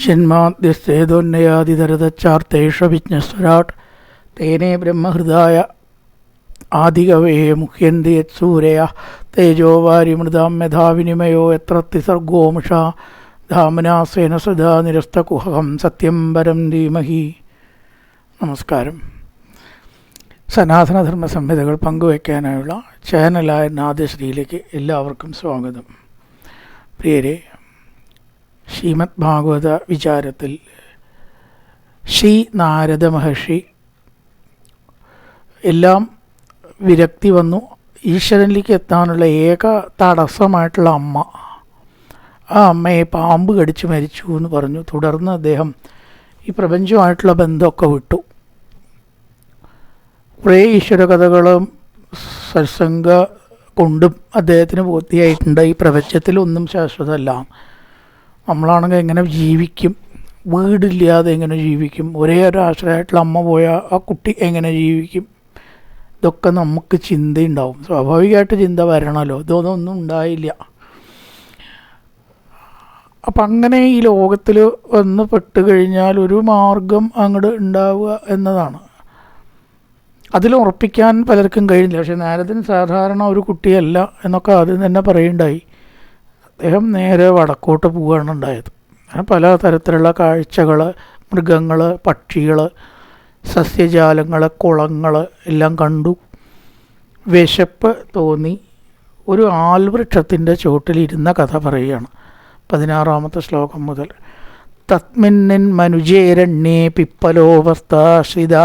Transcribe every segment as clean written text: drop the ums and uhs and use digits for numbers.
ജന്മാദ്യസ്തേതോന്നയാതിതരതച്ചാർത്തേഷവിജ്ഞസ്വരാട് തേനേ ബ്രഹ്മഹൃദായ ആദികവേ മുഹ്യന്തി യത്സൂരയ തേജോവാരിമൃതാം യഥാവിനിമയോ യത്ര ത്രിസർഗോ മുഷാ ധാമനാസേന സദാ നിരസ്തകുഹകം സത്യം പരം ധീമഹി. നമസ്കാരം. സനാതനധർമ്മ സംഹിതകൾ പങ്കുവയ്ക്കാനായുള്ള ചാനലായ നാദശ്രീയിലേക്ക് എല്ലാവർക്കും സ്വാഗതം. പ്രിയരെ, ശ്രീമദ് ഭാഗവത വിചാരത്തിൽ ശ്രീ നാരദ മഹർഷി എല്ലാം വിരക്തി വന്നു. ഈശ്വരനിലേക്ക് എത്താനുള്ള ഏക തടസ്സമായിട്ടുള്ള അമ്മ, ആ അമ്മയെ പാമ്പ് കടിച്ച് മരിച്ചു എന്ന് പറഞ്ഞു. തുടർന്ന് അദ്ദേഹം ഈ പ്രപഞ്ചമായിട്ടുള്ള ബന്ധമൊക്കെ വിട്ടു. കുറേ ഈശ്വര കഥകളും സത്സംഗ കൊണ്ടും അദ്ദേഹത്തിന് ബോധ്യമായിട്ടുണ്ട് ഈ പ്രപഞ്ചത്തിലൊന്നും ശാശ്വതമല്ല. നമ്മളാണെങ്കിൽ എങ്ങനെ ജീവിക്കും, വീടില്ലാതെ എങ്ങനെ ജീവിക്കും, ഒരേ ഒരു ആശ്രയമായിട്ടുള്ള അമ്മ പോയാൽ ആ കുട്ടി എങ്ങനെ ജീവിക്കും, ഇതൊക്കെ നമുക്ക് ചിന്തയുണ്ടാവും. സ്വാഭാവികമായിട്ട് ചിന്ത വരണമല്ലോ. ഇതൊന്നും ഉണ്ടായില്ല. അപ്പം അങ്ങനെ ഈ ലോകത്തിൽ വന്ന് പെട്ട് കഴിഞ്ഞാൽ ഒരു മാർഗം അങ്ങോട്ട് ഉണ്ടാവുക എന്നതാണ്. അതിലുറപ്പിക്കാൻ പലർക്കും കഴിയില്ല. പക്ഷേ നാരദൻ സാധാരണ ഒരു കുട്ടിയല്ല എന്നൊക്കെ ആദ്യം തന്നെ പറയുണ്ടായി. അദ്ദേഹം നേരെ വടക്കോട്ട് പോവുകയാണ് ഉണ്ടായത്. പല തരത്തിലുള്ള കാഴ്ചകൾ, മൃഗങ്ങൾ, പക്ഷികൾ, സസ്യജാലങ്ങൾ, കുളങ്ങൾ എല്ലാം കണ്ടു. വിശപ്പ് തോന്നി. ഒരു ആൽവൃക്ഷത്തിൻ്റെ ചുവട്ടിലിരുന്ന കഥ പറയുകയാണ്. 16ാമത്തെ ശ്ലോകം മുതൽ. തസ്മിന്നിൻ മനുജേരണ്യേ പിപ്പലോപസ്ഥാശ്രിത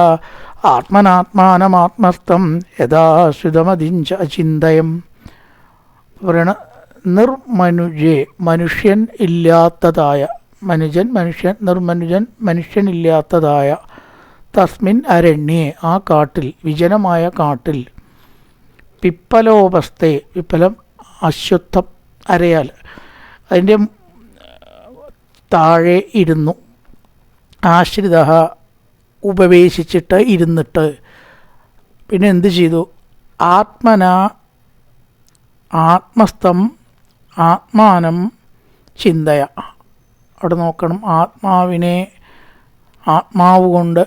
ആത്മനാത്മാനമാത്മസ്ഥം യഥാശ്രിതമതിഞ്ച അചിന്തയം. പറയണ നിർമനുജേ, മനുഷ്യൻ ഇല്ലാത്തതായ, മനുജൻ മനുഷ്യൻ, നിർമനുജൻ മനുഷ്യനില്ലാത്തതായ, തസ്മിൻ അരണ്യേ, ആ കാട്ടിൽ, വിജനമായ കാട്ടിൽ, പിപ്പലോപസ്ഥേ, പിപ്പലം അശ്വത്ഥം, അരയാൽ, അതിൻ്റെ താഴെ ഇരുന്നു. ആശ്രിത, ഉപവേശിച്ചിട്ട് ഇരുന്നിട്ട്. പിന്നെ എന്ത് ചെയ്തു? ആത്മസ്ഥം ആത്മാനം ചിന്തയ. അവിടെ നോക്കണം, ആത്മാവിനെ, ആത്മാവ് കൊണ്ട്,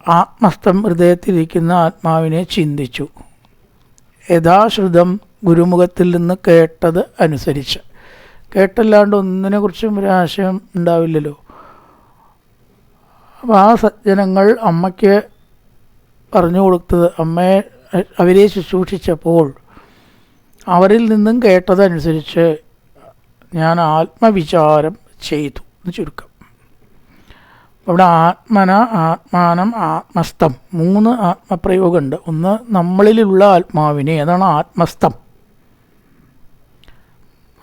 ആത്മസ്ഥം ഹൃദയത്തിലിരിക്കുന്ന ആത്മാവിനെ ചിന്തിച്ചു. യഥാശ്രുതം, ഗുരുമുഖത്തിൽ നിന്ന് കേട്ടത് അനുസരിച്ച്. കേട്ടല്ലാണ്ട് ഒന്നിനെക്കുറിച്ചും ഒരു ആശയം ഉണ്ടാവില്ലല്ലോ. അപ്പോൾ ആ സജ്ജനങ്ങൾ അമ്മയ്ക്ക് പറഞ്ഞു കൊടുത്തത്, അമ്മയെ അവരെ ശുശ്രൂഷിച്ചപ്പോൾ അവരിൽ നിന്നും കേട്ടതനുസരിച്ച് ഞാൻ ആത്മവിചാരം ചെയ്തു എന്ന് ചുരുക്കം. അവിടെ ആത്മന, ആത്മാനം, ആത്മസ്ഥം, 3 ആത്മപ്രയോഗമുണ്ട്. ഒന്ന് നമ്മളിലുള്ള ആത്മാവിനെ, അതാണ് ആത്മസ്ഥം.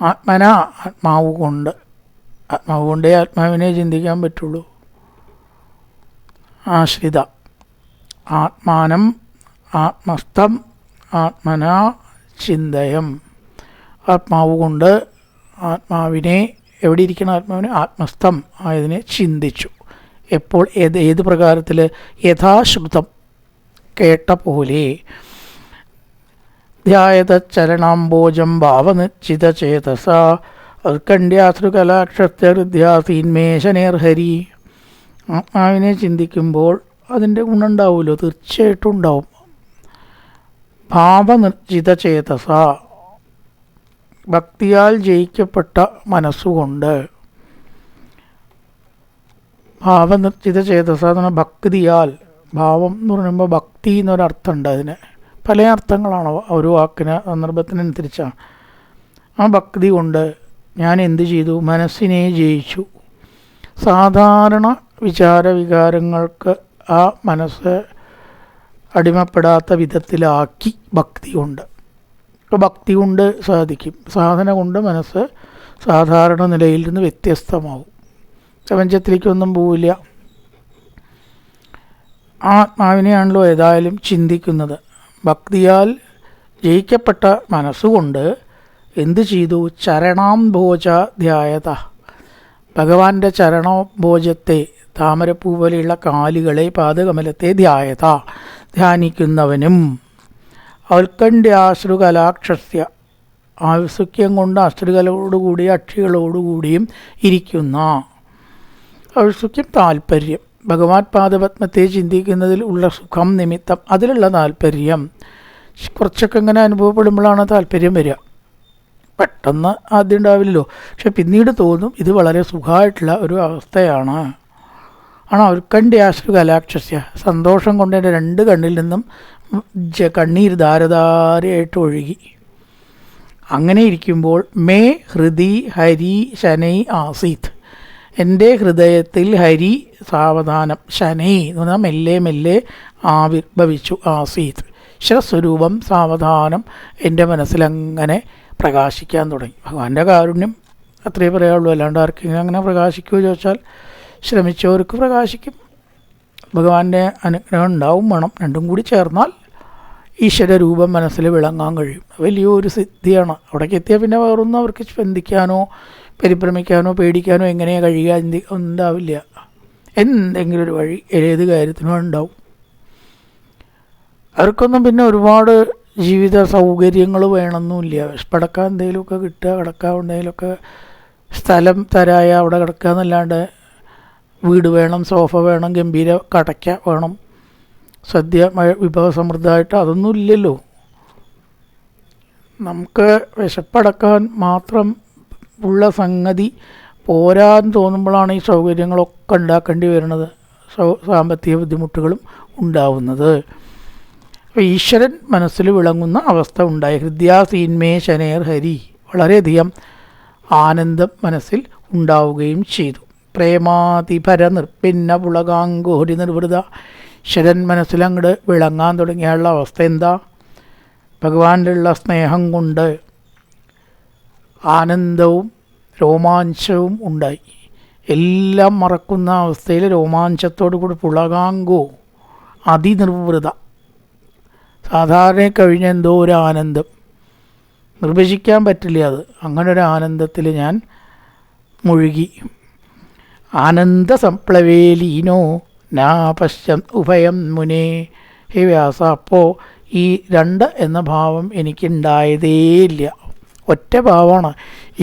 ആത്മന, ആത്മാവ് കൊണ്ട്, ആത്മാവ് കൊണ്ടേ ആത്മാവിനെ ചിന്തിക്കാൻ പറ്റുള്ളൂ. ആശ്രിത, ആത്മാനം, ആത്മസ്ഥം, ആത്മന ചിന്തയം. ആത്മാവ് കൊണ്ട് ആത്മാവിനെ, എവിടെ ഇരിക്കണം ആത്മാവിനെ? ആത്മസ്ഥം ആയതിനെ ചിന്തിച്ചു. എപ്പോൾ? ഏത് പ്രകാരത്തിൽ? യഥാശ്രുതം, കേട്ട പോലെ. ധ്യായത ചരണാംബോജം ഭാവനിശ്ചിത ചേതസ ഉത്കണ്ഠ്യാശ്രുകലാക്ഷസ്യഹൃദ്യാസീന്മേഷനേർഹരി. ആത്മാവിനെ ചിന്തിക്കുമ്പോൾ അതിൻ്റെ ഗുണമുണ്ടാവുമല്ലോ, തീർച്ചയായിട്ടും ഉണ്ടാവും. ഭാവനിർജിത ചേതസ, ഭക്തിയാൽ ജയിക്കപ്പെട്ട മനസ്സുകൊണ്ട്. ഭാവനിർജിത ചേതസ എന്ന് പറഞ്ഞാൽ ഭക്തിയാൽ. ഭാവം എന്ന് പറയുമ്പോൾ ഭക്തി എന്നൊരർത്ഥമുണ്ട്. അതിന് പല അർത്ഥങ്ങളാണ് ഒരു വാക്കിന്, സന്ദർഭത്തിനനുസരിച്ചാണ്. ആ ഭക്തി കൊണ്ട് ഞാൻ എന്ത് ചെയ്തു? മനസ്സിനെ ജയിച്ചു. സാധാരണ വിചാരവികാരങ്ങൾക്ക് ആ മനസ്സ് അടിമപ്പെടാത്ത വിധത്തിലാക്കി ഭക്തി കൊണ്ട്. ഇപ്പോൾ ഭക്തി കൊണ്ട് സാധിക്കും. സാധന കൊണ്ട് മനസ്സ് സാധാരണ നിലയിൽ നിന്ന് വ്യത്യസ്തമാവും. പ്രപഞ്ചത്തിലേക്കൊന്നും പോവില്ല. ആത്മാവിനെയാണല്ലോ ഏതായാലും ചിന്തിക്കുന്നത്. ഭക്തിയാൽ ജയിക്കപ്പെട്ട മനസ്സുകൊണ്ട് എന്തു ചെയ്തു? ചരണാംഭോജ ധ്യായത, ഭഗവാന്റെ ചരണോഭോജത്തെ, താമരപ്പൂ പോലെയുള്ള കാലുകളെ, പാദകമലത്തെ ധ്യായത, ധ്യാനിക്കുന്നവനും. ഉത്കണ്ഠ്യാശ്രുകലാക്ഷസ്യ, ആയുസ്സുക്യം കൊണ്ട് അശ്രുകളോടുകൂടി, അക്ഷികളോടുകൂടിയും ഇരിക്കുന്ന. ഔത്സുക്യം താല്പര്യം, ഭഗവാൻ പാദപത്മത്തെ ചിന്തിക്കുന്നതിൽ ഉള്ള സുഖം നിമിത്തം അതിലുള്ള താല്പര്യം കുറച്ചൊക്കെ ഇങ്ങനെ അനുഭവപ്പെടുമ്പോഴാണ് താല്പര്യം വരിക. പെട്ടെന്ന് ആദ്യം ഉണ്ടാവില്ലല്ലോ, പക്ഷെ പിന്നീട് തോന്നും ഇത് വളരെ സുഖമായിട്ടുള്ള ഒരു അവസ്ഥയാണ്. ഉത്കണ്ഠ്യാശ്രു കലാക്ഷസ്യ, സന്തോഷം കൊണ്ട് എൻ്റെ 2 കണ്ണിൽ നിന്നും കണ്ണീർ ധാരധാരയായിട്ട് ഒഴുകി. അങ്ങനെ ഇരിക്കുമ്പോൾ മേ ഹൃദി ഹരി ശനൈ ആസീത്, എൻ്റെ ഹൃദയത്തിൽ ഹരി സാവധാനം, ശനൈ എന്ന് പറഞ്ഞാൽ മെല്ലെ മെല്ലെ ആവിർഭവിച്ചു, ആസീത് സ്വസ്വരൂപം സാവധാനം എൻ്റെ മനസ്സിലങ്ങനെ പ്രകാശിക്കാൻ തുടങ്ങി. ഭഗവാന്റെ കാരുണ്യം അത്രയേ പറയാനുള്ളൂ, അല്ലാണ്ട് ആർക്കെങ്കിലും അങ്ങനെ പ്രകാശിക്കുമോ ചോദിച്ചാൽ ശ്രമിച്ചവർക്ക് പ്രകാശിക്കും. ഭഗവാന്റെ അനുഗ്രഹം ഉണ്ടാവും വേണം. രണ്ടും കൂടി ചേർന്നാൽ ഈശ്വരരൂപം മനസ്സിൽ വിളങ്ങാൻ കഴിയും. വലിയൊരു സിദ്ധിയാണ്. അവിടേക്ക് എത്തിയാൽ പിന്നെ വേറൊന്നും അവർക്ക് ചിന്തിക്കാനോ പരിഭ്രമിക്കാനോ പേടിക്കാനോ എങ്ങനെയാണ് കഴിയുക ഉണ്ടാവില്ല. എന്തെങ്കിലും ഒരു വഴി ഏത് കാര്യത്തിനും ഉണ്ടാവും. അവർക്കൊന്നും പിന്നെ ഒരുപാട് ജീവിത സൗകര്യങ്ങൾ വേണമെന്നില്ല. വിശപ്പടക്കാൻ എന്തെങ്കിലുമൊക്കെ കിട്ടുക, കിടക്കാൻ എന്തെങ്കിലുമൊക്കെ സ്ഥലം തരായ അവിടെ കിടക്കുക എന്നല്ലാണ്ട് വീട് വേണം, സോഫ വേണം, ഗംഭീര കടയ്ക്ക വേണം, സദ്യ വിഭവസമൃദ്ധമായിട്ട് അതൊന്നും ഇല്ലല്ലോ. നമുക്ക് വിശപ്പടക്കാൻ മാത്രം ഉള്ള സംഗതി പോരാന്ന് തോന്നുമ്പോഴാണ് ഈ സൗകര്യങ്ങളൊക്കെ ഉണ്ടാക്കേണ്ടി വരുന്നത്, സാമ്പത്തിക ബുദ്ധിമുട്ടുകളും ഉണ്ടാവുന്നത്. അപ്പോൾ ഈശ്വരൻ മനസ്സിൽ വിളങ്ങുന്ന അവസ്ഥ ഉണ്ടായി. ഹൃദ്യാസീന്മേ ശനേർ ഹരി, വളരെയധികം ആനന്ദം മനസ്സിൽ ഉണ്ടാവുകയും ചെയ്തു. പ്രേമാതിപര നിർപ്പിന്ന പുളകാങ്കോരി നിർവൃത, ഈശ്വരൻ മനസ്സിലങ്ങോട്ട് വിളങ്ങാൻ തുടങ്ങിയുള്ള അവസ്ഥ എന്താ? ഭഗവാനിലുള്ള സ്നേഹം കൊണ്ട് ആനന്ദവും രോമാഞ്ചവും ഉണ്ടായി. എല്ലാം മറക്കുന്ന അവസ്ഥയിൽ രോമാഞ്ചത്തോടു കൂടി പുളകാങ്കോ, അതിനിർവൃത, സാധാരണ കഴിഞ്ഞ എന്തോ ഒരു ആനന്ദം, നിർവചിക്കാൻ പറ്റില്ല അത്. അങ്ങനെ ഒരു ആനന്ദത്തിൽ ഞാൻ മുഴുകി. ആനന്ദ സംപ്ലവേലീനോ നാ പശ്യം ഉഭയം മുനേ. ഹേ വ്യാസ, അപ്പോൾ ഈ 2 എന്ന ഭാവം എനിക്കുണ്ടായതേയില്ല. ഒറ്റ ഭാവമാണ്.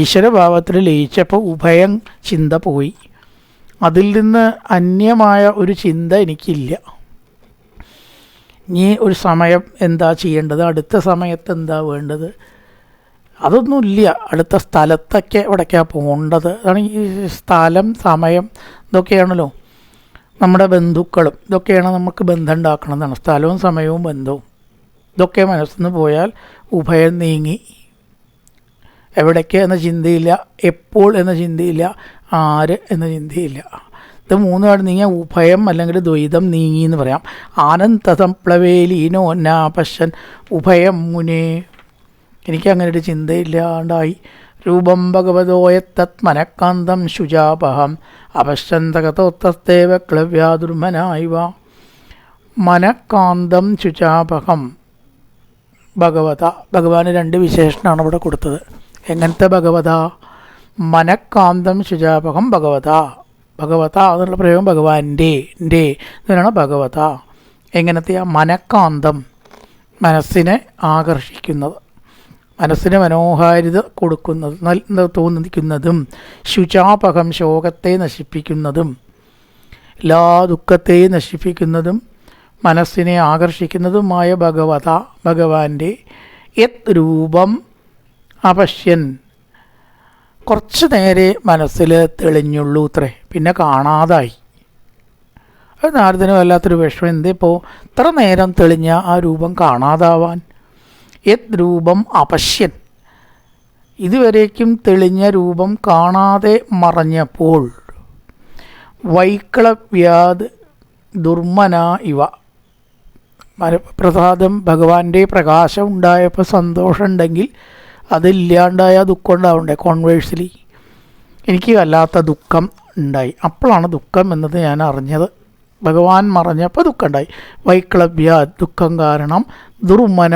ഈശ്വരഭാവത്തിൽ ലയിച്ചപ്പോൾ ഉഭയം ചിന്ത പോയി. അതിൽ നിന്ന് അന്യമായ ഒരു ചിന്ത എനിക്കില്ല. ഇനി ഒരു സമയം എന്താ ചെയ്യേണ്ടത്, അടുത്ത സമയത്ത് എന്താ വേണ്ടത്, അതൊന്നുമില്ല. അടുത്ത സ്ഥലത്തൊക്കെ എവിടേക്കാണ് പോകേണ്ടത്, അതാണ് ഈ സ്ഥലം സമയം ഇതൊക്കെയാണല്ലോ നമ്മുടെ ബന്ധുക്കളും. ഇതൊക്കെയാണ് നമുക്ക് ബന്ധം ഉണ്ടാക്കണമെന്നാണ്, സ്ഥലവും സമയവും ബന്ധവും. ഇതൊക്കെ മനസ്സിൽ നിന്ന് പോയാൽ ഉഭയം നീങ്ങി. എവിടേക്ക് എന്ന ചിന്തയില്ല, എപ്പോൾ എന്ന ചിന്തയില്ല, ആര് എന്ന ചിന്തയില്ല. ഇത് 3 കാട് നീങ്ങിയ ഉഭയം അല്ലെങ്കിൽ ദ്വൈതം നീങ്ങി എന്ന് പറയാം. ആനന്ദസംപ്ലവേലീനോ നാ പശ്യൻ ഉഭയം മുനേ. എനിക്കങ്ങനെ ഒരു ചിന്തയില്ലാണ്ടായി. രൂപം ഭഗവതോയത്തത് മനഃകാന്തം ശുചാപഹം അപശ്യന്തകതോത്തസ്തേവ ക്ലവ്യാദുർമനായിവ. മനഃകാന്തം ശുചാപഹം ഭഗവത, ഭഗവാന് 2 വിശേഷണമാണ് ഇവിടെ കൊടുത്തത്. എങ്ങനത്തെ ഭഗവത? മനഃകാന്തം ശുചാപഹം ഭഗവത. ഭഗവത എന്നുള്ള പ്രയോഗം ഭഗവാന്റെ ഇതിനാണ് ഭഗവത. എങ്ങനത്തെ? മനഃകാന്തം, മനസ്സിനെ ആകർഷിക്കുന്നത്, മനസ്സിന് മനോഹാരിത കൊടുക്കുന്നത്, നല്ല തോന്നിക്കുന്നതും, ശുചാപകം ശോകത്തെ നശിപ്പിക്കുന്നതും, എല്ലാ ദുഃഖത്തെയും നശിപ്പിക്കുന്നതും, മനസ്സിനെ ആകർഷിക്കുന്നതുമായ ഭഗവത, ഭഗവാന്റെ യത് രൂപം അപശ്യൻ. കുറച്ച് നേരെ മനസ്സിൽ തെളിഞ്ഞുള്ളൂ അത്രേ, പിന്നെ കാണാതായി. അത് നാരദന് വല്ലാത്തൊരു വിഷമം. എന്തേപ്പോൾ ഇത്ര നേരം തെളിഞ്ഞ ആ രൂപം കാണാതാവാൻ? യത് രൂപം അപശ്യൻ, ഇതുവരേക്കും തെളിഞ്ഞ രൂപം കാണാതെ മറഞ്ഞപ്പോൾ വൈക്ലവ്യാത് ദുർമന ഇവ. പ്രസാദം ഭഗവാന്റെ പ്രകാശം ഉണ്ടായപ്പോൾ സന്തോഷമുണ്ടെങ്കിൽ അതില്ലാണ്ടായ ദുഃഖം ഉണ്ടാവണ്ടേ? കോൺവേഴ്സ്ലി എനിക്ക് വല്ലാത്ത ദുഃഖം ഉണ്ടായി. അപ്പോഴാണ് ദുഃഖം എന്നത് ഞാൻ അറിഞ്ഞത്. ഭഗവാൻ മറഞ്ഞപ്പോൾ ദുഃഖം ഉണ്ടായി. വൈക്ലവ്യ, ദുഃഖം കാരണം, ദുർമന,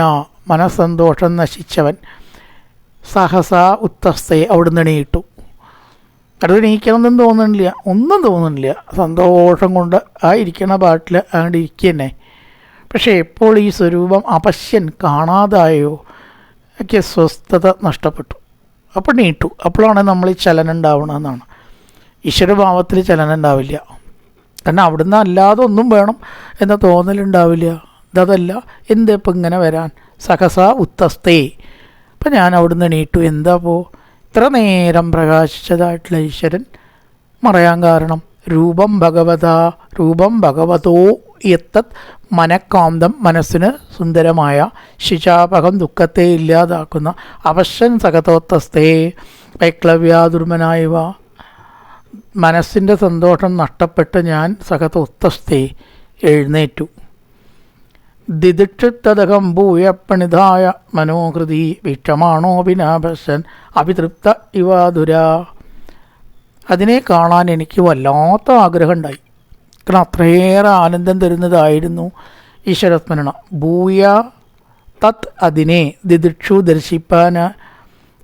മനസ്സന്തോഷം നശിച്ചവൻ, സഹസ ഉത്തസ്തേ, അവിടുന്ന് എണീട്ടു. അടുത്ത് എണീക്കണമെന്നും തോന്നുന്നില്ല, ഒന്നും തോന്നുന്നില്ല. സന്തോഷം കൊണ്ട് ആ ഇരിക്കണ പാട്ടിൽ അങ്ങോട്ട് ഇരിക്കുക തന്നെ. പക്ഷേ എപ്പോൾ ഈ സ്വരൂപം അപശ്യൻ കാണാതായോ ഒക്കെ സ്വസ്ഥത നഷ്ടപ്പെട്ടു. അപ്പോൾ എണീട്ടു. അപ്പോഴാണ് നമ്മൾ ഈ ചലനം ഉണ്ടാവണമെന്നാണ്. ഈശ്വരഭാവത്തിൽ ചലനം ഉണ്ടാവില്ല. കാരണം അവിടുന്ന് അല്ലാതെ ഒന്നും വേണം എന്ന തോന്നലുണ്ടാവില്ല. ഇതല്ല, എന്താ ഇപ്പം ഇങ്ങനെ വരാൻ? സഹസ ഉത്തസ്തേ. അപ്പം ഞാൻ അവിടുന്ന് എണീറ്റു. എന്താ ഇപ്പോൾ ഇത്ര നേരം പ്രകാശിച്ചതായിട്ടുള്ള ഈശ്വരൻ മറയാൻ കാരണം? രൂപം ഭഗവതോ യത്തത് മനഃകാന്തം, മനസ്സിന് സുന്ദരമായ ശിശാപകം, ദുഃഖത്തെ ഇല്ലാതാക്കുന്ന അവശ്യൻ സകതോത്തസ്തേ വൈക്ലവ്യാദുർമനായവ. മനസ്സിൻ്റെ സന്തോഷം നഷ്ടപ്പെട്ട് ഞാൻ സകതോത്തസ്തേ എഴുന്നേറ്റു. ദിദിക്ഷിത്തതകം ഭൂയപ്പണിതായ മനോഹൃതി വീക്ഷമാണോ വിനാപശൻ അഭിതൃപ്ത ഇവാതുര. അതിനെ കാണാൻ എനിക്ക് വല്ലാത്ത ആഗ്രഹമുണ്ടായി. കാരണം അത്രയേറെ ആനന്ദം തരുന്നതായിരുന്നു ഈശ്വരസ്മരണ. ഭൂയ തത്, അതിനെ ദിദിക്ഷു ദർശിപ്പാൻ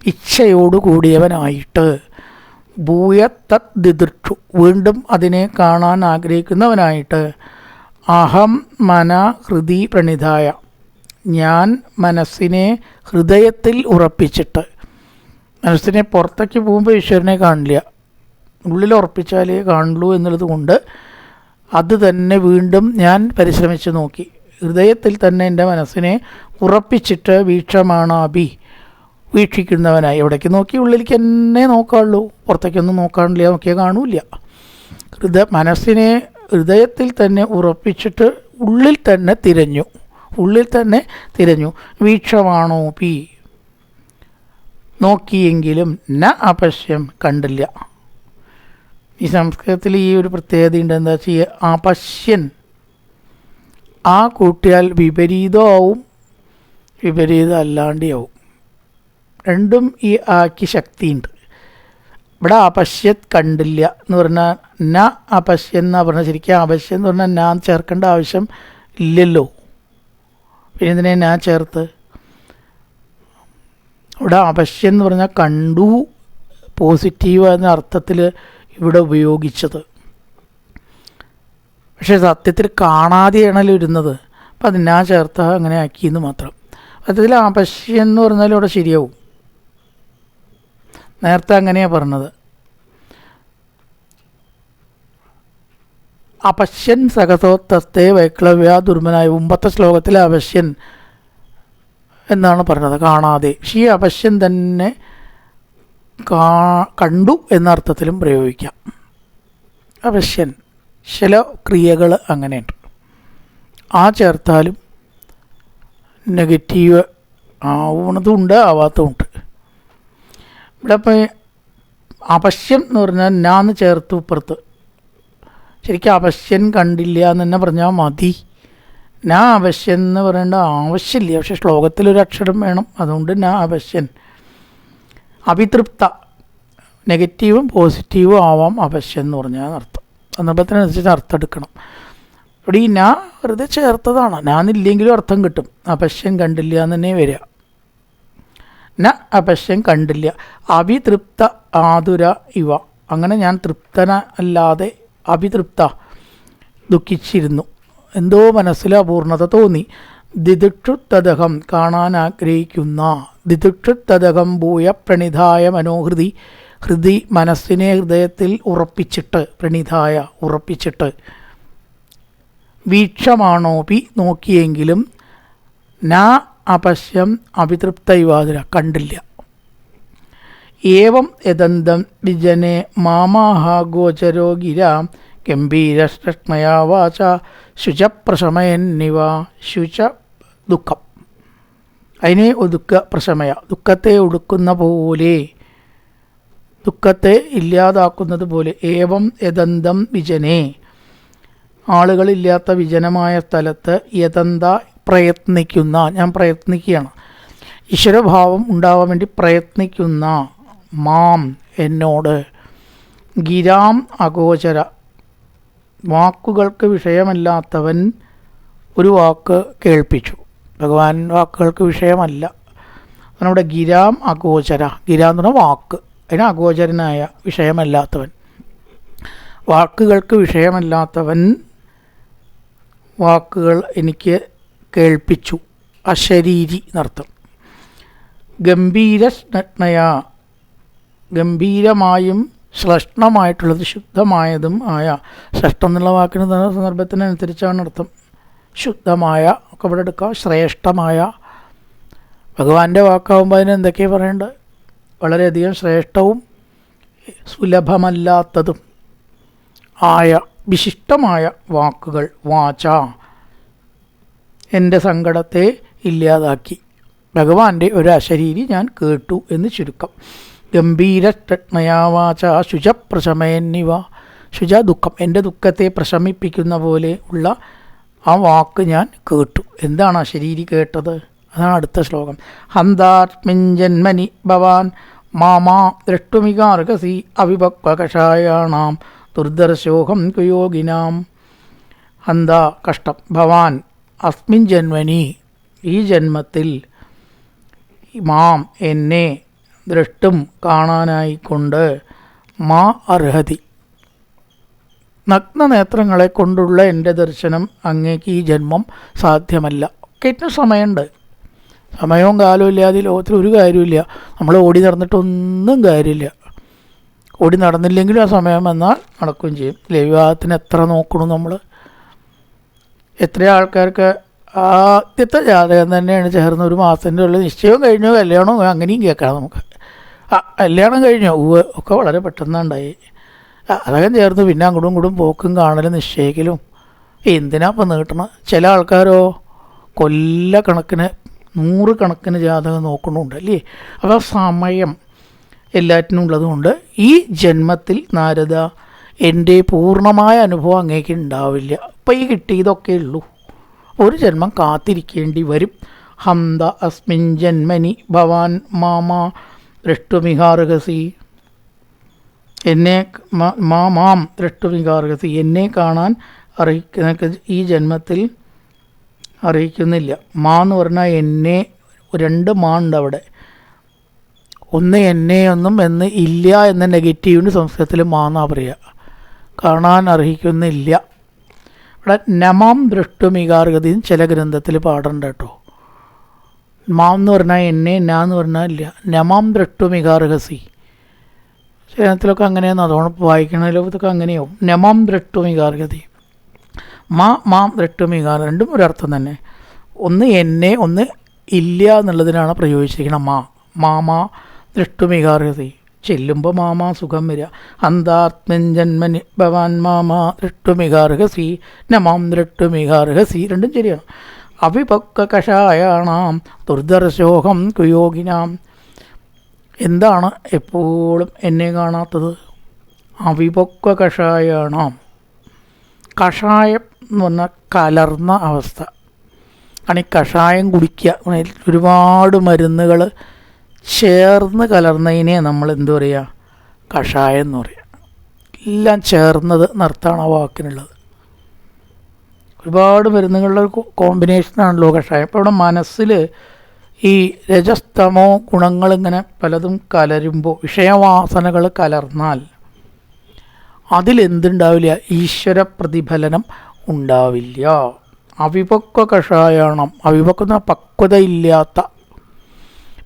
ഇച്ഛയോടു കൂടിയവനായിട്ട്, ഭൂയ തത് ദിദിക്ഷു വീണ്ടും അതിനെ കാണാൻ ആഗ്രഹിക്കുന്നവനായിട്ട്, അഹം മന ഹൃദി പ്രണിതായ ഞാൻ മനസ്സിനെ ഹൃദയത്തിൽ ഉറപ്പിച്ചിട്ട്. മനസ്സിനെ പുറത്തേക്ക് പോകുമ്പോൾ ഈശ്വരനെ കാണില്ല, ഉള്ളിൽ ഉറപ്പിച്ചാലേ കാണുള്ളൂ എന്നുള്ളത് കൊണ്ട് അത് തന്നെ വീണ്ടും ഞാൻ പരിശ്രമിച്ച് നോക്കി. ഹൃദയത്തിൽ തന്നെ എൻ്റെ മനസ്സിനെ ഉറപ്പിച്ചിട്ട് വീക്ഷമാണാഭി വീക്ഷിക്കുന്നവനായി. എവിടേക്ക് നോക്കി? ഉള്ളിലേക്ക് എന്നെ നോക്കാനുള്ളൂ, പുറത്തേക്കൊന്നും നോക്കാനില്ല, നോക്കിയാൽ കാണൂല. മനസ്സിനെ ഹൃദയത്തിൽ തന്നെ ഉറപ്പിച്ചിട്ട് ഉള്ളിൽ തന്നെ തിരഞ്ഞു. വീക്ഷമാണോ പി, നോക്കിയെങ്കിലും ന അപശ്യം, കണ്ടില്ല. ഈ സംസ്കൃതത്തിൽ ഈ ഒരു പ്രത്യേകത ഉണ്ട്. എന്താ വെച്ചാൽ അപശ്യൻ ആ കൂട്ടിയാൽ വിപരീതമാവും, വിപരീതം അല്ലാണ്ടാവും. രണ്ടും ഈ ആക്കി ശക്തിയുണ്ട്. ഇവിടെ അപശ്യത് കണ്ടില്ല എന്ന് പറഞ്ഞാൽ ന അപശ്യൻ എന്നാണ് പറഞ്ഞാൽ. ശരിക്കും അപശ്യം എന്ന് പറഞ്ഞാൽ ഞാൻ ചേർക്കേണ്ട ആവശ്യം ഇല്ലല്ലോ, പിന്നെ ഇതിനെ ഞാൻ ചേർത്ത്. ഇവിടെ അപശ്യം എന്ന് പറഞ്ഞാൽ കണ്ടു, പോസിറ്റീവ് എന്ന അർത്ഥത്തിൽ ഇവിടെ ഉപയോഗിച്ചത്. പക്ഷേ സത്യത്തിൽ കാണാതെയാണല്ലോ ഇരുന്നത്. അപ്പം അത് ഞാൻ ചേർത്ത അങ്ങനെ ആക്കിയെന്ന് മാത്രം. സത്യത്തിൽ അപശ്യം എന്ന് പറഞ്ഞാൽ ഇവിടെ ശരിയാവും. നേരത്തെ അങ്ങനെയാണ് പറഞ്ഞത്. അപശ്യൻ സകതോത്തസ്തേ വൈക്ലവ്യ ദുർമനായ. മുമ്പത്തെ ശ്ലോകത്തിലെ അപശ്യൻ എന്നാണ് പറഞ്ഞത്, കാണാതെ. പക്ഷേ ഈ അപശ്യൻ തന്നെ കണ്ടു എന്ന അർത്ഥത്തിലും പ്രയോഗിക്കാം. അപശ്യൻ ചില ക്രിയകൾ അങ്ങനെയുണ്ട്, ആ ചേർത്താലും നെഗറ്റീവ് ആവുന്നതുണ്ട്, ആവാത്തതുണ്ട്. ഇവിടെ ഇപ്പം അപശ്യം എന്ന് പറഞ്ഞാൽ ഞാന്ന് ചേർത്തു ഇപ്പുറത്ത്. ശരിക്കും അപശ്യൻ കണ്ടില്ല എന്ന് തന്നെ പറഞ്ഞാൽ മതി. ഞാൻ അപശ്യൻ എന്ന് പറയേണ്ട ആവശ്യമില്ല. പക്ഷെ ശ്ലോകത്തിലൊരു അക്ഷരം വേണം, അതുകൊണ്ട് ഞാൻ അപശ്യൻ. അഭിതൃപ്ത, നെഗറ്റീവും പോസിറ്റീവും ആവാം അപശ്യൻ എന്ന് പറഞ്ഞാൽ അർത്ഥം. സന്ദർഭത്തിനനുസരിച്ച് അർത്ഥം എടുക്കണം. ഇവിടെ ഈ ഞാൻ വെറുതെ ചേർത്തതാണ്. ഞാനില്ലെങ്കിലും അർത്ഥം കിട്ടും. അപശ്യൻ കണ്ടില്ല എന്ന് തന്നെ വരിക. ന അപശ്യൻ കണ്ടില്ല. അഭിതൃപ്ത ആതുര ഇവ. അങ്ങനെ ഞാൻ തൃപ്തന അല്ലാതെ അഭിതൃപ്ത, ദുഃഖിച്ചിരുന്നു. എന്തോ മനസ്സിൽ അപൂർണത തോന്നി. ദിദിക്ഷുത്തദഹം, കാണാൻ ആഗ്രഹിക്കുന്ന. ദിദിക്ഷുത്തദഹം ഭൂയ പ്രണിതായ മനോഹൃതി, ഹൃദി മനസ്സിനെ ഹൃദയത്തിൽ ഉറപ്പിച്ചിട്ട്, പ്രണിതായ ഉറപ്പിച്ചിട്ട്. വീക്ഷമാണോപി, നോക്കിയെങ്കിലും. നാ അപശ്യം അഭിതൃപ്ത യുവാതിര, കണ്ടില്ല. ഏവം യദന്തം വിജനെ മാമാഹ ഗോചരോ ഗിരാം ഗംഭീരശ്രഷ്മയാ വാച ശുചപ്രശമയന്നിവ. ശുച ദുഃഖം, അതിനെ ഒതുക്കുക. പ്രശമയ, ദുഃഖത്തെ ഒടുക്കുന്ന പോലെ, ദുഃഖത്തെ ഇല്ലാതാക്കുന്നത് പോലെ. ഏവം യദന്തം വിജനെ, ആളുകളില്ലാത്ത വിജനമായ സ്ഥലത്ത്. യദന്ത, പ്രയത്നിക്കുന്ന. ഞാൻ പ്രയത്നിക്കുകയാണ്, ഈശ്വരഭാവം ഉണ്ടാവാൻ വേണ്ടി പ്രയത്നിക്കുന്ന. മാം, എന്നോട്. ഗിരാം അഗോചര, വാക്കുകൾക്ക് വിഷയമല്ലാത്തവൻ ഒരു വാക്ക് കേൾപ്പിച്ചു. ഭഗവാൻ വാക്കുകൾക്ക് വിഷയമല്ല. നമ്മുടെ ഗിരാം അഗോചര, ഗിര എന്ന് പറഞ്ഞാൽ വാക്ക്, അതിന് അഗോചരനായ, വിഷയമല്ലാത്തവൻ. വാക്കുകൾക്ക് വിഷയമല്ലാത്തവൻ വാക്കുകൾ എനിക്ക് കേൾപ്പിച്ചു. അശരീരി എന്നർത്ഥം. ഗംഭീരസ്നഗ്നയ, ഗംഭീരമായും ശ്രേഷ്ഠമായിട്ടുള്ളത് ശുദ്ധമായതും ആയ, ശ്രേഷ്ഠം എന്നുള്ള വാക്കിന് തന്നെ സന്ദർഭത്തിനനുസരിച്ചാണ് അർത്ഥം. ശുദ്ധമായ ഒക്കെ ഇവിടെ എടുക്കാം, ശ്രേഷ്ഠമായ. ഭഗവാന്റെ വാക്കാവുമ്പോൾ അതിന് എന്തൊക്കെയാണ് പറയേണ്ടത്? വളരെയധികം ശ്രേഷ്ഠവും സുലഭമല്ലാത്തതും ആയ വിശിഷ്ടമായ വാക്കുകൾ. വാച, എൻ്റെ സങ്കടത്തെ ഇല്ലാതാക്കി ഭഗവാന്റെ ഒരു അശരീരി ഞാൻ കേട്ടു എന്ന് ചുരുക്കം. ഗംഭീരഷ്ണയാവാച ശുചപ്രശമയന്നിവ. ശുച ദുഃഖം, എൻ്റെ ദുഃഖത്തെ പ്രശമിപ്പിക്കുന്ന പോലെ ഉള്ള ആ വാക്ക് ഞാൻ കേട്ടു. എന്താണ് അശരീരി കേട്ടത്? അതാണ് അടുത്ത ശ്ലോകം. ഹന്താത്മിഞ്ജന്മനി ഭവാൻ മാമാ ദ്രഷ്ടുമികാർഹസി അവിഭക്വകഷായാണാം ദുർദർശോഹം കുയോഗിനാം. ഹന്ത കഷ്ടം, ഭവാൻ അസ്മിൻ ജന്മനി ഈ ജന്മത്തിൽ, മാം എന്നെ, ദ്രഷ്ടും കാണാനായിക്കൊണ്ട്, മാ അർഹതി നഗ്നനേത്രങ്ങളെ കൊണ്ടുള്ള എൻ്റെ ദർശനം അങ്ങേക്ക് ഈ ജന്മം സാധ്യമല്ല. ഒക്കെ സമയമുണ്ട്. സമയവും കാലവും ഇല്ലാതെ ലോകത്തിൽ ഒരു കാര്യമില്ല. നമ്മൾ ഓടി നടന്നിട്ടൊന്നും കാര്യമില്ല. ഓടി നടന്നില്ലെങ്കിലും ആ സമയം വന്നാൽ നടക്കുകയും ചെയ്യും. വിവാഹത്തിന് എത്ര നോക്കണം നമ്മൾ? എത്ര ആൾക്കാർക്ക് ആദ്യത്തെ ജാതകം തന്നെയാണ് ചേർന്ന് ഒരു മാസത്തിൻ്റെ ഉള്ളിൽ നിശ്ചയവും കഴിഞ്ഞോ കല്യാണവും അങ്ങനെയും കേൾക്കാം നമുക്ക്. കല്യാണം കഴിഞ്ഞോ ഒക്കെ വളരെ പെട്ടെന്നുണ്ടായി. അതൊക്കെ ചേർന്ന് പിന്നെ അങ്ങോട്ടും ഇങ്ങോട്ടും പോക്കും കാണലും നിശ്ചയിക്കലും എന്തിനാ ഇപ്പം നീട്ടണം? ചില ആൾക്കാരോ കൊല്ലക്കണക്കിന് 100 കണക്കിന് ജാതകം നോക്കണമുണ്ട് അല്ലേ? അപ്പോൾ സമയം എല്ലാറ്റിനും ഉള്ളതുകൊണ്ട് ഈ ജന്മത്തിൽ നാരദ എൻ്റെ പൂർണ്ണമായ അനുഭവം അങ്ങേക്ക് ഉണ്ടാവില്ല. ഇപ്പം ഈ കിട്ടിയതൊക്കെ ഉള്ളൂ. ഒരു ജന്മം കാത്തിരിക്കേണ്ടി വരും. ഹന്ത അസ്മിൻ ജന്മനി ഭവാൻ മാമാ ദ്രഷ്ടുമിഹാർഹസി. എന്നെ മാം ദ്രഷ്ടുമിഹാർഹസി, എന്നെ കാണാൻ ഈ ജന്മത്തിൽ അറിയിക്കുന്നില്ല. മാ എന്ന് പറഞ്ഞാൽ എന്നെ, 2 മാ ഉണ്ട് അവിടെ. ഒന്ന് എന്നെ ഒന്നും എന്ന് ഇല്ല എന്ന നെഗറ്റീവിന് സംസ്കൃതത്തിൽ മാ എന്നാ പറയുക. കാണാൻ അർഹിക്കുന്നില്ല. ഇവിടെ നമാം ദൃഷ്ടുമികാർഹതിയും ചില ഗ്രന്ഥത്തിൽ പാടുന്നുണ്ട് കേട്ടോ. മാം എന്ന് പറഞ്ഞാൽ എന്നെ, നാന്ന് പറഞ്ഞാൽ ഇല്ല. നമാം ദൃഷ്ടുമികാർഹസി ചിലത്തിലൊക്കെ അങ്ങനെയാണ്. അതുകൊണ്ട് വായിക്കണതിലൊക്കെ അങ്ങനെയാവും. നമാം ദൃഷ്ടുമികാർഹതി, മാം ദൃഷ്ടുമികാർ, രണ്ടും ഒരർത്ഥം തന്നെ. ഒന്ന് എന്നെ, ഒന്ന് ഇല്ല എന്നുള്ളതിനാണ് പ്രയോഗിച്ചിരിക്കുന്നത്. മാമാ ദൃഷ്ടുമികാർഹതി. ചെല്ലുമ്പോൾ മാമാ സുഖം വരിക. അന്താത്മൻ ജന്മനി ഭവാൻ മാമാ ദൃഷ്ടുമികാർഹസി നമാം ദൃഷ്ടുമികാർഹസി, രണ്ടും ശരിയാണ്. അവിഭക്ത കഷായാണാം ദുർദർശോഹം കുയോഗിനാം. എന്താണ് എപ്പോഴും എന്നെ കാണാത്തത്? അവിഭക്ത കഷായാണാം. കഷായം എന്ന് പറഞ്ഞാൽ കലർന്ന അവസ്ഥ ആണ്. ഈ കഷായം കുടിക്കുക, ഒരുപാട് മരുന്നുകൾ ചേർന്ന് കലർന്നതിനെ നമ്മൾ എന്തു പറയുക? കഷായം എന്ന് പറയുക. എല്ലാം ചേർന്നത് എന്നർത്ഥാണ് ആ വാക്കിനുള്ളത്. ഒരുപാട് മരുന്നുകളുടെ കോമ്പിനേഷനാണല്ലോ കഷായം. ഇപ്പോൾ ഇവിടെ മനസ്സിൽ ഈ രജസ്തമോ ഗുണങ്ങളിങ്ങനെ പലതും കലരുമ്പോൾ, വിഷയവാസനകൾ കലർന്നാൽ അതിലെന്തുണ്ടാവില്ല? ഈശ്വര പ്രതിഫലനം ഉണ്ടാവില്ല. അവിഭക്ത കഷായണം. അവിഭക്ത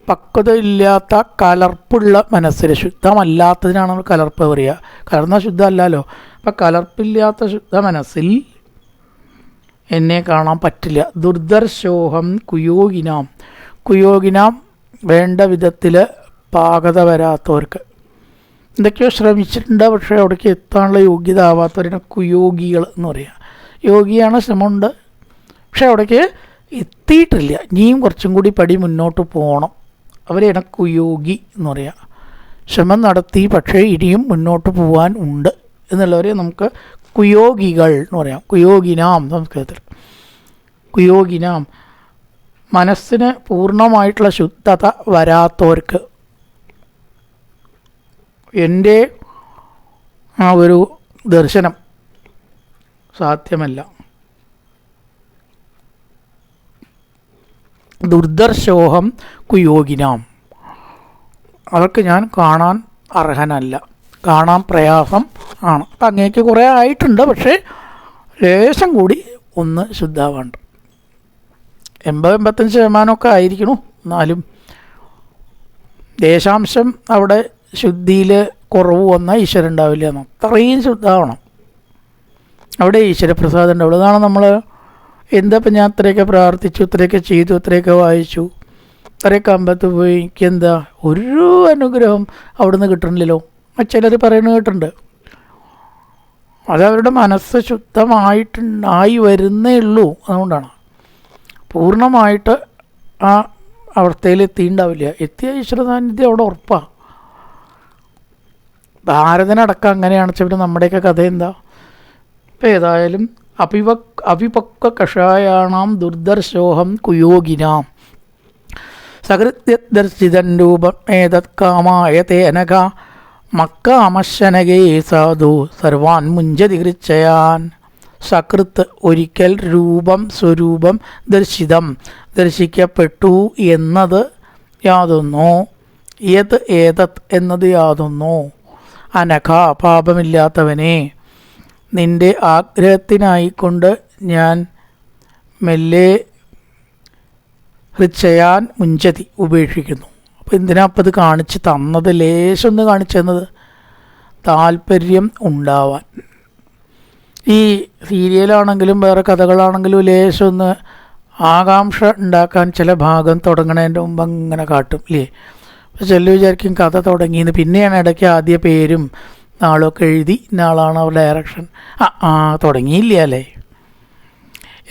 പക്വതയില്ലാത്ത കലർപ്പുള്ള മനസ്സിൽ, ശുദ്ധമല്ലാത്തതിനാണ് നമ്മൾ കലർപ്പ് പറയുക. കലർന്ന ശുദ്ധമല്ലല്ലോ. അപ്പം കലർപ്പില്ലാത്ത ശുദ്ധ മനസ്സിൽ എന്നെ കാണാൻ പറ്റില്ല. ദുർദർശോഹം കുയോഗിനാം വേണ്ട വിധത്തിൽ പാകത വരാത്തവർക്ക്. എന്തൊക്കെയോ ശ്രമിച്ചിട്ടുണ്ട്, പക്ഷേ അവിടേക്ക് എത്താനുള്ള യോഗ്യത ആവാത്തവരാണ് കുയോഗികൾ എന്ന് പറയുക. യോഗിയാണ്, ശ്രമമുണ്ട്, പക്ഷെ അവിടേക്ക് എത്തിയിട്ടില്ല. ഇനിയും കുറച്ചും കൂടി പടി മുന്നോട്ട് പോകണം. അവരെയാണ് കുയോഗി എന്ന് പറയുക. ശ്രമം നടത്തി, പക്ഷേ ഇനിയും മുന്നോട്ട് പോകാൻ ഉണ്ട് എന്നുള്ളവരെ നമുക്ക് കുയോഗികൾ എന്ന് പറയാം. കുയോഗിനാം സംസ്കൃതത്തിൽ. കുയോഗിനാം മനസ്സിന് പൂർണ്ണമായിട്ടുള്ള ശുദ്ധത വരാത്തവർക്ക് എൻ്റെ ആ ഒരു ദർശനം സാധ്യമല്ല. ദുർദർശോഹം കുയോഗിനാം. അവർക്ക് ഞാൻ കാണാൻ അർഹനല്ല, കാണാൻ പ്രയാസം ആണ്. അപ്പം അങ്ങേക്ക് കുറേ ആയിട്ടുണ്ട്, പക്ഷേ ലേശം കൂടി ഒന്ന് ശുദ്ധാവാണ്ട്. 80-85% ആയിരിക്കണു. എന്നാലും ദേശാംശം അവിടെ ശുദ്ധിയിൽ കുറവ് വന്നാൽ ഈശ്വരൻ ഉണ്ടാവില്ല എന്ന്. അത്രയും ശുദ്ധമാവണം, അവിടെ ഈശ്വരപ്രസാദം ഉണ്ടാവുള്ളൂ. അതാണ് നമ്മൾ എന്താ ഇപ്പം ഞാൻ ഇത്രയൊക്കെ പ്രാർത്ഥിച്ചു, ഇത്രയൊക്കെ ചെയ്തു, ഇത്രയൊക്കെ വായിച്ചു, ഇത്രയൊക്കെ അമ്പലത്തിൽ പോയി, എനിക്കെന്താ ഒരു അനുഗ്രഹം അവിടുന്ന് കിട്ടണില്ലല്ലോ. ചിലർ പറയുന്നത് കേട്ടിട്ടുണ്ട്. അതവരുടെ മനസ്സ് ശുദ്ധമായിട്ടുണ്ടായി വരുന്നേ ഉള്ളൂ. അതുകൊണ്ടാണ് പൂർണ്ണമായിട്ട് ആ അവസ്ഥയിൽ എത്തിയിട്ടുണ്ടാവില്ല. എത്തിയ ഈശ്വര സാന്നിധ്യം അവിടെ ഉറപ്പാണ്. ഭാരതനടക്കം അങ്ങനെയാണ്. പിന്നെ നമ്മുടെയൊക്കെ കഥ എന്താ? ഇപ്പം ഏതായാലും അവിപക്വ കഷായാണാം ദുർദർശോഹം കുയോഗിനാം സകൃത്യദർശിതൻ രൂപം ഏതത് കാമായ തേനക മക്കാമശനകേ സാധു സർവാൻ മുഞ്ചതികൃച്ചയാൻ. സകൃത്ത് ഒരിക്കൽ, രൂപം സ്വരൂപം, ദർശിക്കപ്പെട്ടു എന്നത് യാതൊന്നോ, ഏതത് എന്നത് യാതൊന്നോ. അനഘ പാപമില്ലാത്തവനെ, നിന്റെ ആഗ്രഹത്തിനായിക്കൊണ്ട് ഞാൻ മെല്ലെ ഹൃച്ചയാൻ മുഞ്ചതി ഉപേക്ഷിക്കുന്നു. അപ്പോൾ എന്തിനാ അപ്പം ഇത് കാണിച്ച് തന്നത്? ലേശം ഒന്ന് കാണിച്ചു തന്നത് താല്പര്യം ഉണ്ടാവാൻ. ഈ സീരിയലാണെങ്കിലും വേറെ കഥകളാണെങ്കിലും ലേശം ഒന്ന് ആകാംക്ഷ ഉണ്ടാക്കാൻ ചില ഭാഗം തുടങ്ങണതിൻ്റെ മുമ്പ് അങ്ങനെ കാട്ടും ഇല്ലേ. അപ്പോൾ ചില വിചാരിക്കും കഥ തുടങ്ങിയെന്ന്. പിന്നെയാണ് ഇടയ്ക്ക് ആദ്യ പേരും നാളൊക്കെ എഴുതി നാളാണ് അവർ ഡയറക്ഷൻ. തുടങ്ങിയില്ല അല്ലേ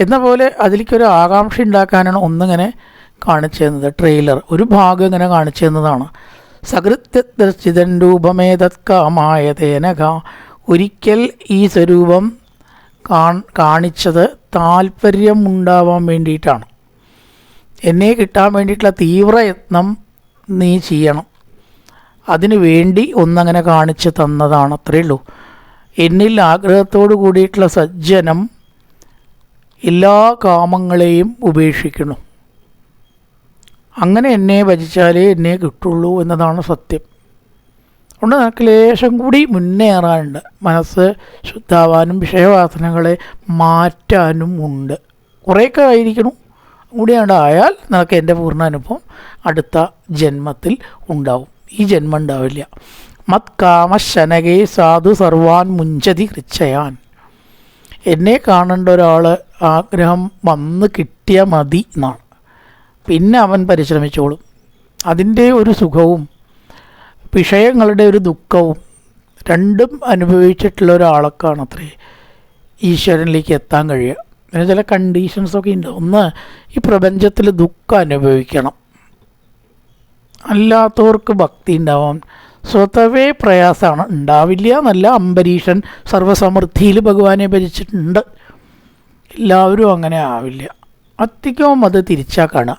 എന്ന പോലെ അതിലേക്കൊരു ആകാംക്ഷ ഉണ്ടാക്കാനാണ് ഒന്നിങ്ങനെ കാണിച്ചു തന്നത്. ട്രെയിലർ ഒരു ഭാഗം ഇങ്ങനെ കാണിച്ചു തന്നതാണ്. സകൃത്യദർശിതൻ രൂപമേതത്കാമായ തേനക. ഒരിക്കൽ ഈ സ്വരൂപം കാണിച്ചത് താല്പര്യം ഉണ്ടാവാൻ വേണ്ടിയിട്ടാണ്. എന്നെ കിട്ടാൻ വേണ്ടിയിട്ടുള്ള തീവ്രയത്നം നീ ചെയ്യണം. അതിനു വേണ്ടി ഒന്നങ്ങനെ കാണിച്ച് തന്നതാണ്. അത്രയേ ഉള്ളൂ. എന്നിൽ ആഗ്രഹത്തോടു കൂടിയിട്ടുള്ള സജ്ജനം എല്ലാ കാമങ്ങളെയും ഉപേക്ഷിക്കണം. അങ്ങനെ എന്നെ ഭജിച്ചാലേ എന്നെ കിട്ടുള്ളൂ എന്നതാണ് സത്യം. അതുകൊണ്ട് നിനക്ക് ലേശം കൂടി മുന്നേറാനുണ്ട്. മനസ്സ് ശുദ്ധാവാനും വിഷയവാസനകളെ മാറ്റാനും ഉണ്ട്. കുറേയൊക്കെ ആയിരിക്കണം കൂടിയാണ്ടായാൽ നിനക്ക് എൻ്റെ പൂർണ്ണാനുഭവം അടുത്ത ജന്മത്തിൽ ഉണ്ടാവും. ഈ ജന്മം ഉണ്ടാവില്ല. മത് കാമശനകേ സാധു സർവാൻ മുഞ്ചതി ഹൃച്ചയാൻ. എന്നെ കാണേണ്ട ഒരാൾ ആഗ്രഹം വന്ന് കിട്ടിയാൽ മതി എന്നാണ്. പിന്നെ അവൻ പരിശ്രമിച്ചോളും. അതിൻ്റെ ഒരു സുഖവും വിഷയങ്ങളുടെ ഒരു ദുഃഖവും രണ്ടും അനുഭവിച്ചിട്ടുള്ള ഒരാൾക്കാണ് അത്രേ ഈശ്വരനിലേക്ക് എത്താൻ കഴിയുക. പിന്നെ ചില കണ്ടീഷൻസൊക്കെ ഉണ്ട്. ഒന്ന്, ഈ പ്രപഞ്ചത്തിൽ ദുഃഖം അനുഭവിക്കണം. അല്ലാത്തവർക്ക് ഭക്തി ഉണ്ടാവാൻ സ്വതവേ പ്രയാസമാണ്. ഉണ്ടാവില്ല എന്നല്ല, അംബരീഷൻ സർവ്വസമൃദ്ധിയിൽ ഭഗവാനെ ഭജിച്ചിട്ടുണ്ട്. എല്ലാവരും അങ്ങനെ ആവില്ല. അധികവും അത് തിരിച്ചാൽ കാണുക.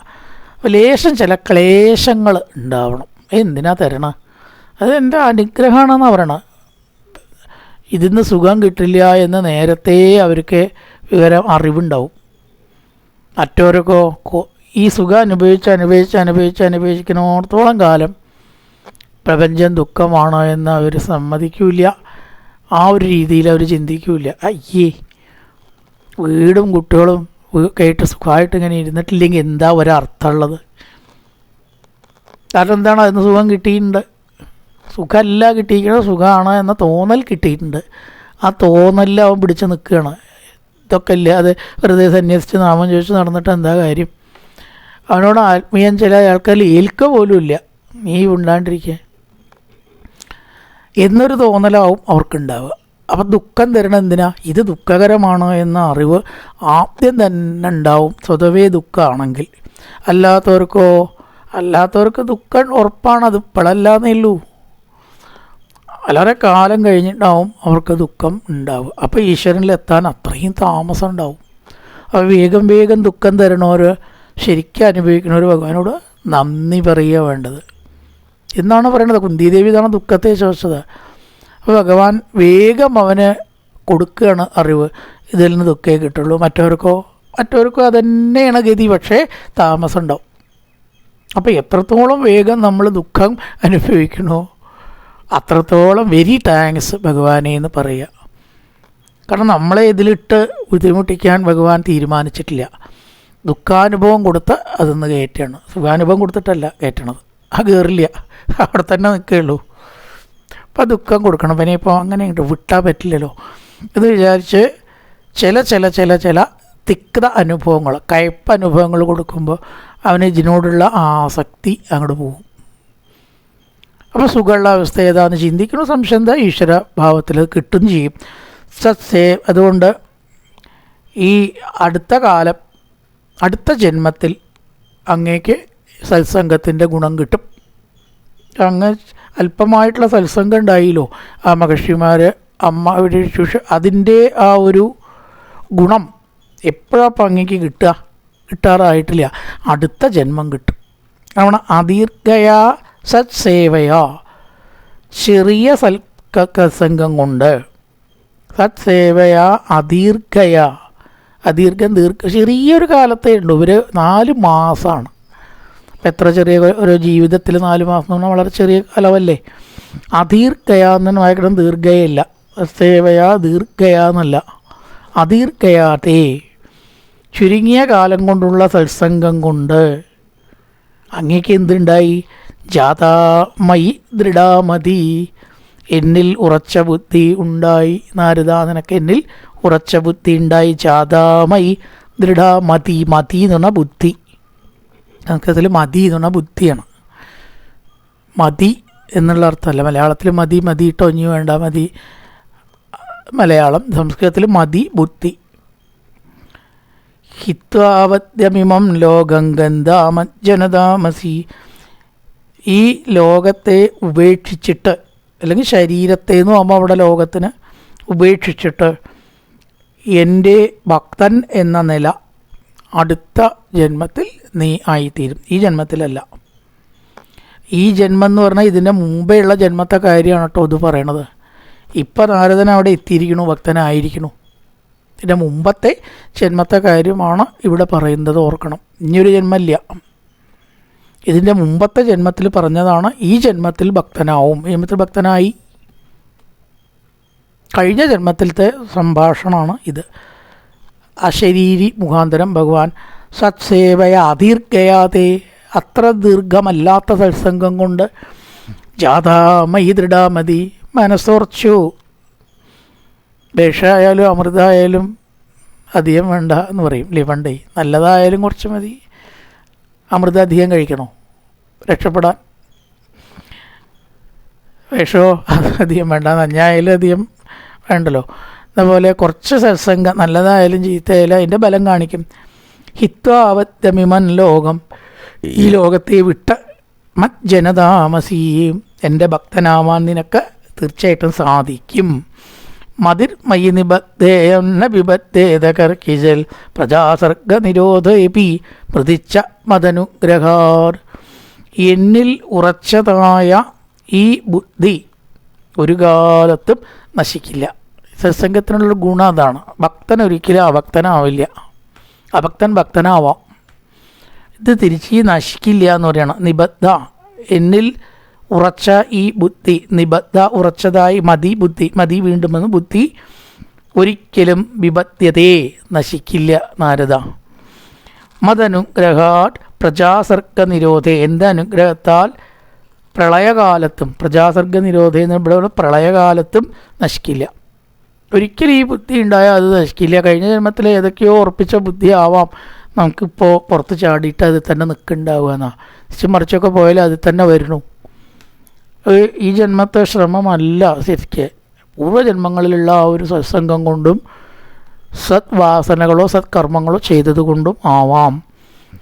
ലേശം ചില ക്ലേശങ്ങൾ ഉണ്ടാവണം. എന്തിനാ തരണം? അത് എൻ്റെ അനുഗ്രഹമാണെന്നാണ് പറയണത്. ഇതിന്ന് സുഖം കിട്ടില്ല എന്ന് നേരത്തെ അവർക്ക് അറിവുണ്ടാവും. മറ്റവരൊക്കെ ഈ സുഖം അനുഭവിച്ചിടത്തോളം കാലം പ്രപഞ്ചം ദുഃഖമാണോ എന്ന് അവർ സമ്മതിക്കില്ല. ആ ഒരു രീതിയിൽ അവർ ചിന്തിക്കില്ല. അയ്യേ, വീടും കുട്ടികളും കേട്ട് സുഖമായിട്ട് ഇങ്ങനെ ഇരുന്നിട്ടില്ലെങ്കിൽ എന്താ ഒരർത്ഥമുള്ളത്? കാരണം എന്താണ്, അതിന് സുഖം കിട്ടിയിട്ടുണ്ട്. സുഖമല്ല കിട്ടിയിരിക്കുന്നത്, സുഖമാണ് എന്ന തോന്നൽ കിട്ടിയിട്ടുണ്ട്. ആ തോന്നലിൽ അവൻ പിടിച്ച് നിൽക്കുകയാണ്. ഇതൊക്കെ ഇല്ല, അത് വെറുതെ സന്യസിച്ച് നാമം ചോദിച്ച് നടന്നിട്ട് എന്താ കാര്യം? അവനോട് ആത്മീയം ചില ആൾക്കാർ ഏൽക്കുക പോലും ഇല്ല. നീ ഉണ്ടാണ്ടിരിക്കുക എന്നൊരു തോന്നലാവും അവർക്കുണ്ടാവുക. അപ്പം ദുഃഖം തരണം എന്തിനാ? ഇത് ദുഃഖകരമാണ് എന്ന അറിവ് ആദ്യം തന്നെ ഉണ്ടാവും, സ്വതവേ ദുഃഖമാണെങ്കിൽ. അല്ലാത്തവർക്ക് ദുഃഖം ഉറപ്പാണ്. അത് ഇപ്പോഴല്ലാന്നേ ഉള്ളൂ, വളരെ കാലം കഴിഞ്ഞിട്ടാവും അവർക്ക് ദുഃഖം ഉണ്ടാവുക. അപ്പോൾ ഈശ്വരനിലെത്താൻ അത്രയും താമസം ഉണ്ടാവും. അപ്പോൾ വേഗം ദുഃഖം തരണവർ, ശരിക്കും അനുഭവിക്കുന്നവർ ഭഗവാനോട് നന്ദി പറയുക വേണ്ടത് എന്നാണ് പറയണത്. കുന്തിദേവി ഇതാണ് ദുഃഖത്തെ ശോഷിച്ചത്. അപ്പോൾ ഭഗവാൻ വേഗം അവന് കൊടുക്കുകയാണ് അറിവ്. ഇതിൽ നിന്ന് ദുഃഖമേ കിട്ടുള്ളൂ. മറ്റവർക്കോ അതുതന്നെയാണ് ഗതി, പക്ഷേ താമസം ഉണ്ടാവും. അപ്പോൾ എത്രത്തോളം വേഗം നമ്മൾ ദുഃഖം അനുഭവിക്കണോ അത്രത്തോളം വെരി താങ്ക്സ് ഭഗവാനെ എന്ന് പറയുക. കാരണം നമ്മളെ ഇതിലിട്ട് ബുദ്ധിമുട്ടിക്കാൻ ഭഗവാൻ തീരുമാനിച്ചിട്ടില്ല. ദുഃഖാനുഭവം കൊടുത്ത് അതൊന്ന് കയറ്റുകയാണ്. സുഖാനുഭവം കൊടുത്തിട്ടല്ല കയറ്റണത്. ആ കയറില്ല, അവിടെ തന്നെ നിൽക്കുകയുള്ളൂ. അപ്പോൾ ദുഃഖം കൊടുക്കണം. പിന്നെ ഇപ്പോൾ അങ്ങനെ വിട്ടാൽ പറ്റില്ലല്ലോ എന്ന് വിചാരിച്ച് ചില തിക്ത അനുഭവങ്ങൾ, കയ്പ് അനുഭവങ്ങൾ കൊടുക്കുമ്പോൾ അവന് ഇതിനോടുള്ള ആസക്തി അങ്ങോട്ട് പോകും. അപ്പോൾ സുഖമുള്ള അവസ്ഥ ഏതാണെന്ന് ചിന്തിക്കുന്ന സംശയം എന്താ, ഈശ്വര ഭാവത്തിൽ കിട്ടും ചെയ്യും. അതുകൊണ്ട് ഈ അടുത്ത ജന്മത്തിൽ അങ്ങേക്ക് സത്സംഗത്തിൻ്റെ ഗുണം കിട്ടും. അങ്ങ് അല്പമായിട്ടുള്ള സത്സംഗം ഉണ്ടായില്ലോ ആ മഹർഷിമാർ അമ്മ അതിൻ്റെ ആ ഒരു ഗുണം എപ്പോഴാണ് അങ്ങേക്ക് കിട്ടാറായിട്ടില്ല, അടുത്ത ജന്മം കിട്ടും. കാരണം അദീർഘയാ സത്സേവയാ, ചെറിയ സത്സംഗം കൊണ്ട്, സത്സേവയാ അദീർഘയാ, ചെറിയൊരു കാലത്തേ ഉണ്ട്. ഇവർ 4 മാസമാണ്. എത്ര ചെറിയ ഒരു ജീവിതത്തിൽ 4 മാസം എന്ന് പറഞ്ഞാൽ വളരെ ചെറിയ കാലമല്ലേ. അദീർഘയാ എന്നു വായിക്കണം, ദീർഘയല്ല. സേവയാ ദീർഘയാ എന്നല്ല, അദീർഘയാതേ, ചുരുങ്ങിയ കാലം കൊണ്ടുള്ള സത്സംഗം കൊണ്ട് അങ്ങേക്ക് എന്തുണ്ടായി, ജാതാമയി ദൃഢാമതി, എന്നിൽ ഉറച്ച ബുദ്ധി ഉണ്ടായി. നാരദ, നിനക്ക് എന്നിൽ ഉറച്ച ബുദ്ധി ഉണ്ടായി. ജാതാമയി ദൃഢാമതി, മതി എന്ന് പറഞ്ഞാൽ ബുദ്ധി. സംസ്കൃതത്തിൽ മതി എന്ന് പറഞ്ഞാൽ ബുദ്ധിയാണ്. മതി എന്നുള്ള അർത്ഥമല്ല. മലയാളത്തിൽ മതി ടൊഞ്ഞു വേണ്ട, മതി മലയാളം. സംസ്കൃതത്തിൽ മതി ബുദ്ധി. ഹിത്വാവദ്യമിമം ലോകം ഗന്ധാമജ്ജനതാമസി, ഈ ലോകത്തെ ഉപേക്ഷിച്ചിട്ട്, അല്ലെങ്കിൽ ശരീരത്തെ എന്ന് പറയുമ്പോൾ അവിടെ ലോകത്തിന് ഉപേക്ഷിച്ചിട്ട് എൻ്റെ ഭക്തൻ എന്ന നില അടുത്ത ജന്മത്തിൽ നീ ആയിത്തീരും. ഈ ജന്മത്തിലല്ല. ഈ ജന്മം എന്ന് പറഞ്ഞാൽ ഇതിൻ്റെ മുമ്പേ ഉള്ള ജന്മത്തെ കാര്യമാണ് കേട്ടോ ഇത് പറയണത്. ഇപ്പം നാരദൻ അവിടെ എത്തിയിരിക്കണു, ഭക്തനായിരിക്കണു. ഇതിൻ്റെ മുമ്പത്തെ ജന്മത്തെ കാര്യമാണ് ഇവിടെ പറയുന്നത്, ഓർക്കണം. ഇനിയൊരു ജന്മമില്ല. ഇതിൻ്റെ മുമ്പത്തെ ജന്മത്തിൽ പറഞ്ഞതാണ് ഈ ജന്മത്തിൽ ഭക്തനാവും. ഈ ജന്മത്തിൽ ഭക്തനായി. കഴിഞ്ഞ ജന്മത്തിലത്തെ സംഭാഷണമാണ് ഇത്. അശരീരി മുഖാന്തരം ഭഗവാൻ സത്സേവയ അദീർഘയാതെ, അത്ര ദീർഘമല്ലാത്ത സത്സംഗം കൊണ്ട്, ജാതാമയി ദൃഢാമതി, മനസ്സുറച്ചു. വിഷമായാലും അമൃതമായാലും അധികം വേണ്ട എന്ന് പറയും അല്ലേ പണ്ടേ. നല്ലതായാലും കുറച്ച് മതി. അമൃത അധികം കഴിക്കണോ രക്ഷപ്പെടാൻ? വിഷമോ അധികം വേണ്ട, നഞ്ഞായാലും അധികം വേണ്ടല്ലോ. അതുപോലെ കുറച്ച് സത്സംഗം, നല്ലതായാലും ചീത്തയായാലും അതിൻ്റെ ബലം കാണിക്കും. ഹിത്വാവത്യമിമൻ ലോകം, ഈ ലോകത്തെ വിട്ട് മജ്ജനതാമസീയും, എൻ്റെ ഭക്തനാവാൻ നിനക്ക് തീർച്ചയായിട്ടും സാധിക്കും. മതിർ മയി നിബദ്ധേയെന്ന വിബദ്ധേതകർക്കിജൽ പ്രജാസർഗ നിരോധേപി മൃതിച്ച മതനുഗ്രഹാർ, എന്നിൽ ഉറച്ചതായ ഈ ബുദ്ധി ഒരു കാലത്തും നശിക്കില്ല. സത്സംഗത്തിനുള്ള ഗുണം അതാണ്. ഭക്തൻ ഒരിക്കലും അഭക്തനാവില്ല, അഭക്തൻ ഭക്തനാവാം. ഇത് തിരിച്ച് നശിക്കില്ല എന്ന് പറയണം. നിബദ്ധ, എന്നിൽ ഉറച്ച ഈ ബുദ്ധി, നിബദ്ധ ഉറച്ചതായി, മതി ബുദ്ധി, മതി വീണ്ടും വന്ന് ബുദ്ധി ഒരിക്കലും വിബദ്ധ്യതേ നശിക്കില്ല നാരദ. മതനുഗ്രഹാത് പ്രജാസർഗ നിരോധേ, എൻ്റെ അനുഗ്രഹത്താൽ പ്രളയകാലത്തും, പ്രജാസർഗ നിരോധേ എന്ന് പ്രളയകാലത്തും നശിക്കില്ല. ഒരിക്കലും ഈ ബുദ്ധി ഉണ്ടായാൽ അത് നശിക്കില്ല. കഴിഞ്ഞ ജന്മത്തിൽ ഏതൊക്കെയോ ഉറപ്പിച്ച ബുദ്ധി ആവാം നമുക്കിപ്പോൾ പുറത്ത് ചാടിയിട്ട് അതിൽ തന്നെ നിൽക്കുന്നുണ്ടാവുക എന്നാ. മറിച്ചൊക്കെ പോയാൽ അതിൽ തന്നെ വരുന്നു. ഈ ജന്മത്തെ ശ്രമമല്ല ശരിക്ക്, പൂർവ്വജന്മങ്ങളിലുള്ള ആ ഒരു സത്സംഗം കൊണ്ടും സത്വാസനകളോ സത്കർമ്മങ്ങളോ ചെയ്തതുകൊണ്ടും ആവാം.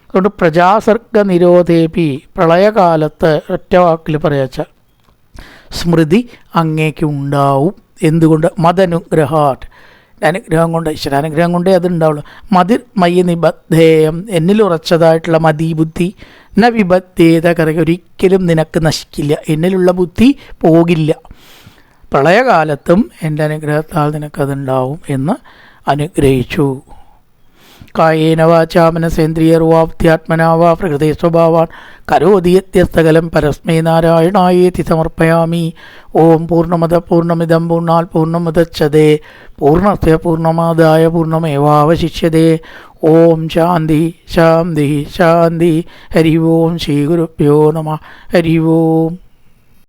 അതുകൊണ്ട് പ്രജാസർഗ നിരോധേപി, പ്രളയകാലത്ത് ഒറ്റ വാക്കിൽ പറയാച്ച സ്മൃതി അങ്ങേക്ക് ഉണ്ടാവും. എന്തുകൊണ്ട്? മതനുഗ്രഹാട്ട്, അനുഗ്രഹം കൊണ്ട്, ഈശ്വരാനുഗ്രഹം കൊണ്ടേ അതുണ്ടാവുള്ളൂ. മതിർ മയ്യ നിബദ്ധേയം, എന്നിൽ ഉറച്ചതായിട്ടുള്ള മതി ബുദ്ധി, ന വിബദ്ധേത കറക, ഒരിക്കലും നിനക്ക് നശിക്കില്ല, എന്നിലുള്ള ബുദ്ധി പോകില്ല. പ്രളയകാലത്തും എൻ്റെ അനുഗ്രഹത്താൽ നിനക്കതുണ്ടാവും എന്ന് അനുഗ്രഹിച്ചു. കായേന വാചാ മനസേന്ദ്രിയർവാപ്ത്യാത്മനാ വാ പ്രകൃതി സ്വഭാവാൻ കരോതി യത്യസ്തകലം പരസ്മൈ നാരായണായേതി സമർപ്പയാമി. ഓം പൂർണ്ണമദ പൂർണ്ണമിദം പൂർണ്ണാൽ പൂർണ്ണമുദച്യതേ പൂർണ്ണസ്യ പൂർണ്ണമാദായ പൂർണ്ണമേവാവശിഷ്യതേ. ഓം ശാന്തി ശാന്തി ശാന്തി. ഹരി ഓം ശ്രീ ഗുരുഭ്യോ നമഃ. ഹരി ഓം.